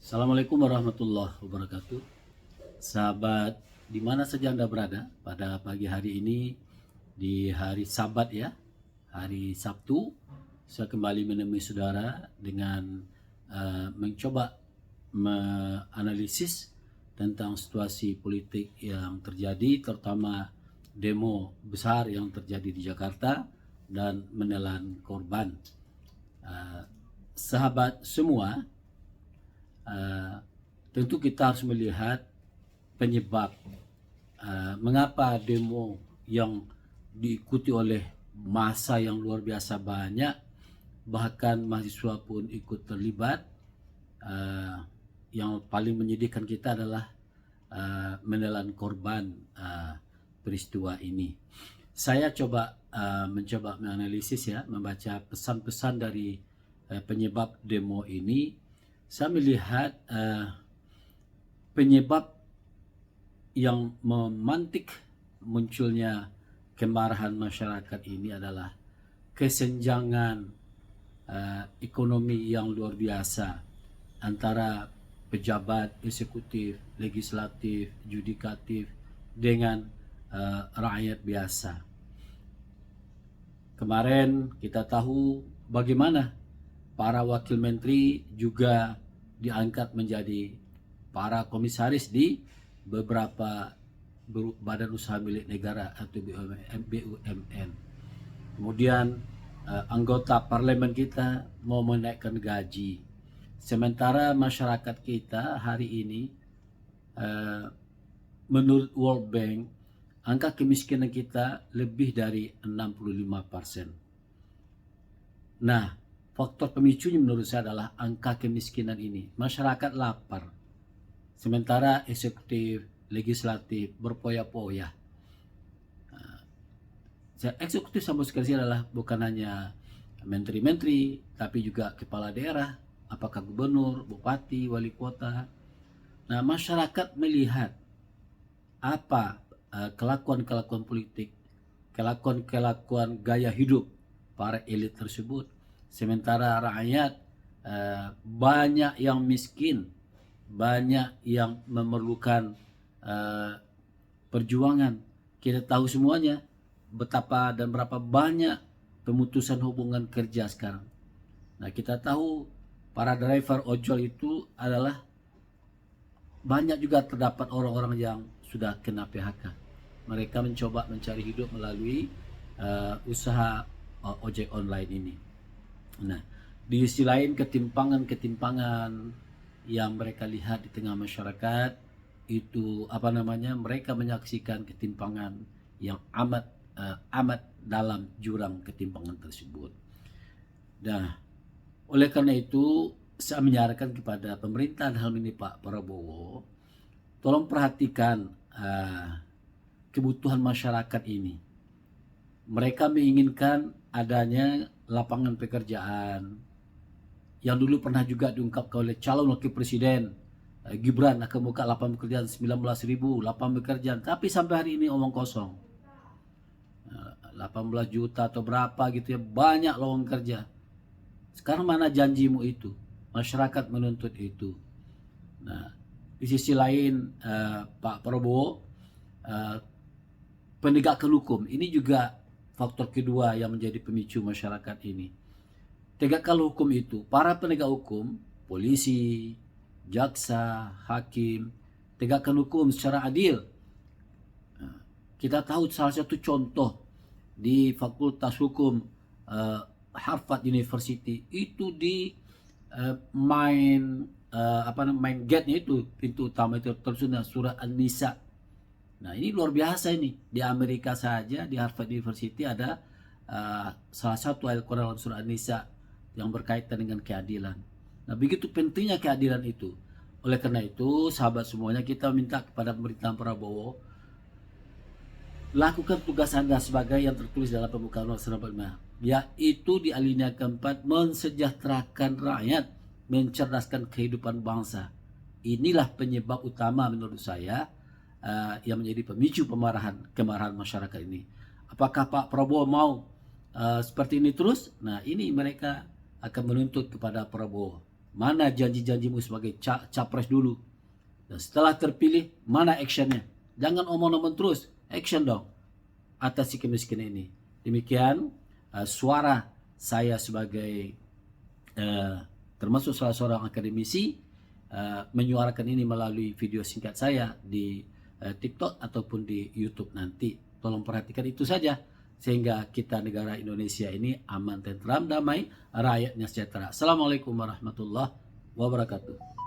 Assalamualaikum warahmatullahi wabarakatuh. Sahabat, di mana saja Anda berada pada pagi hari ini, di hari Sabat ya, hari Sabtu, saya kembali menemui saudara dengan mencoba menganalisis tentang situasi politik yang terjadi, terutama demo besar yang terjadi di Jakarta dan menelan korban. Sahabat semua, tentu kita harus melihat penyebab mengapa demo yang diikuti oleh massa yang luar biasa banyak, bahkan mahasiswa pun ikut terlibat. Yang paling menyedihkan kita adalah menelan korban peristiwa ini. Saya mencoba menganalisis ya, membaca pesan-pesan dari penyebab demo ini. Saya melihat penyebab yang memantik munculnya kemarahan masyarakat ini adalah kesenjangan ekonomi yang luar biasa antara pejabat eksekutif, legislatif, yudikatif dengan rakyat biasa. Kemarin kita tahu bagaimana para wakil menteri juga diangkat menjadi para komisaris di beberapa badan usaha milik negara atau BUMN. Kemudian anggota parlemen kita mau menaikkan gaji. Sementara masyarakat kita hari ini menurut World Bank, angka kemiskinan kita lebih dari 65%. Nah, faktor pemicunya menurut saya adalah angka kemiskinan ini. Masyarakat lapar, sementara eksekutif, legislatif berpoya-poya. Eksekutif sama sekali adalah bukan hanya menteri-menteri, tapi juga kepala daerah, apakah gubernur, bupati, wali kota. Nah, masyarakat melihat apa kelakuan-kelakuan politik, kelakuan-kelakuan gaya hidup para elit tersebut. Sementara rakyat banyak yang miskin, banyak yang memerlukan perjuangan. Kita tahu semuanya betapa dan berapa banyak pemutusan hubungan kerja sekarang. Nah, kita tahu para driver ojol itu adalah banyak juga terdapat orang-orang yang sudah kena PHK. Mereka mencoba mencari hidup melalui usaha ojek online ini. Nah, di sisi lain ketimpangan yang mereka lihat di tengah masyarakat itu mereka menyaksikan ketimpangan yang amat dalam jurang ketimpangan tersebut. Nah, oleh karena itu saya menyarankan kepada pemerintah dalam hal ini Pak Prabowo, tolong perhatikan kebutuhan masyarakat ini. Mereka menginginkan adanya lapangan pekerjaan yang dulu pernah juga diungkapkan oleh calon wakil presiden Gibran akan buka lapangan pekerjaan 19.000 lapangan pekerjaan, tapi sampai hari ini omong kosong. 18 juta atau berapa gitu ya, banyak lowongan kerja. Sekarang mana janjimu itu? Masyarakat menuntut itu. Nah, di sisi lain Pak Prabowo, penegakan hukum ini juga faktor kedua yang menjadi pemicu masyarakat ini. Tegakkan hukum itu, para penegak hukum, polisi, jaksa, hakim, tegakkan hukum secara adil. Kita tahu salah satu contoh di Fakultas Hukum Harvard University itu di main gate-nya itu, pintu utama itu tersusun surah An-Nisa. Nah, ini luar biasa ini. Di Amerika saja, di Harvard University ada salah satu ayat Quran dalam surah An-Nisa yang berkaitan dengan keadilan. Nah, begitu pentingnya keadilan itu. Oleh karena itu, sahabat semuanya, kita minta kepada pemerintahan Prabowo, lakukan tugas Anda sebagai yang tertulis dalam pembukaan Undang-Undang 45, yaitu di alinea keempat, mensejahterakan rakyat, mencerdaskan kehidupan bangsa. Inilah penyebab utama menurut saya yang menjadi pemicu kemarahan masyarakat ini. Apakah Pak Prabowo mau seperti ini terus? Nah, ini mereka akan menuntut kepada Prabowo. mana janji-janjimu sebagai capres dulu. Dan setelah terpilih, mana actionnya? Jangan omong-omong terus, action dong atasi kemiskinan ini. Demikian suara saya sebagai termasuk salah seorang akademisi menyuarakan ini melalui video singkat saya di TikTok ataupun di YouTube nanti. Tolong perhatikan itu saja sehingga kita negara Indonesia ini aman, tentram, damai, rakyatnya sejahtera. Assalamualaikum warahmatullahi wabarakatuh.